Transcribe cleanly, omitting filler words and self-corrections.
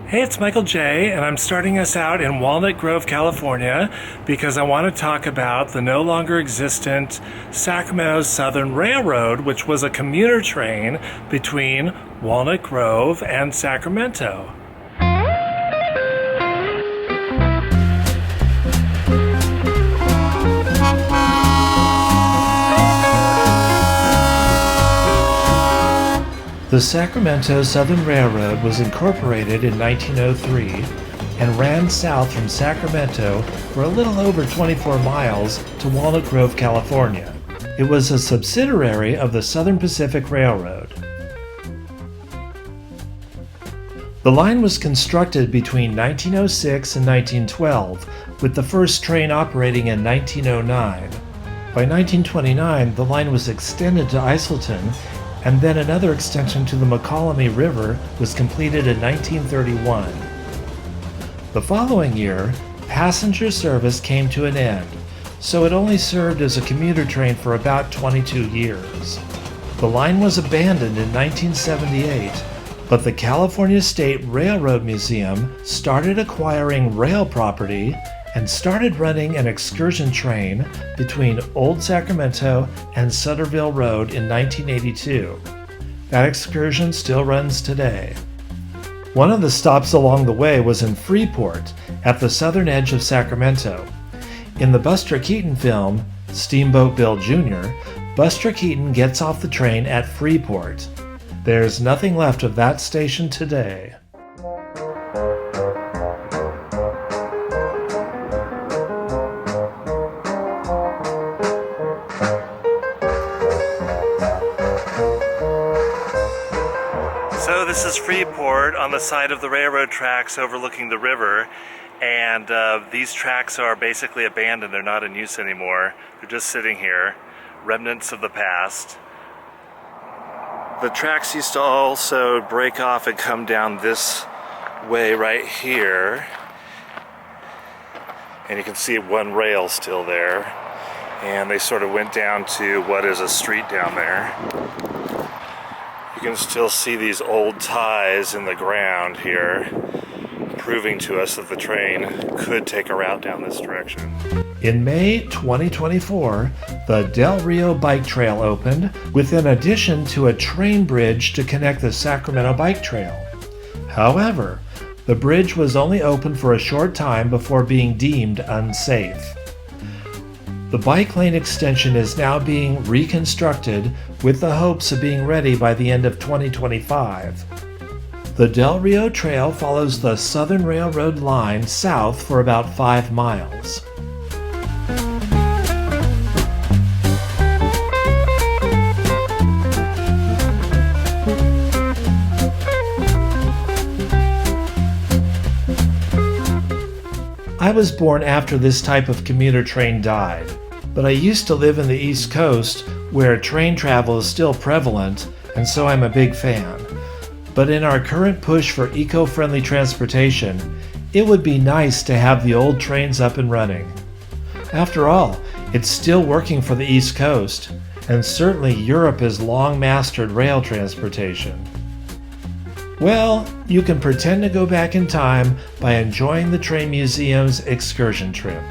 Hey, it's Michael J, and I'm starting us out in Walnut Grove, California, because I want to talk about the no longer existent Sacramento Southern Railroad, which was a commuter train between Walnut Grove and Sacramento. The Sacramento Southern Railroad was incorporated in 1903 and ran south from Sacramento for a little over 24 miles to Walnut Grove, California. It was a subsidiary of the Southern Pacific Railroad. The line was constructed between 1906 and 1912, with the first train operating in 1909. By 1929, the line was extended to Iselton, and then another extension to the McCallamy River was completed in 1931. The following year, passenger service came to an end, so it only served as a commuter train for about 22 years. The line was abandoned in 1978, but the California State Railroad Museum started acquiring rail property and started running an excursion train between Old Sacramento and Sutterville Road in 1982. That excursion still runs today. One of the stops along the way was in Freeport, at the southern edge of Sacramento. In the Buster Keaton film, Steamboat Bill Jr., Buster Keaton gets off the train at Freeport. There's nothing left of that station today. So this is Freeport on the side of the railroad tracks overlooking the river, and these tracks are basically abandoned. They're not in use anymore. They're just sitting here, remnants of the past. The tracks used to also break off and come down this way right here, and you can see one rail still there, and they sort of went down to what is a street down there. You can still see these old ties in the ground here, proving to us that the train could take a route down this direction. In May 2024, the Del Rio Bike Trail opened with an addition to a train bridge to connect the Sacramento Bike Trail. However, the bridge was only open for a short time before being deemed unsafe. The bike lane extension is now being reconstructed with the hopes of being ready by the end of 2025. The Del Rio Trail follows the Southern Railroad line south for about 5 miles. I was born after this type of commuter train died, but I used to live in the East Coast where train travel is still prevalent, and so I'm a big fan. But in our current push for eco-friendly transportation, it would be nice to have the old trains up and running. After all, it's still working for the East Coast, and certainly Europe has long mastered rail transportation. Well, you can pretend to go back in time by enjoying the train museum's excursion trip.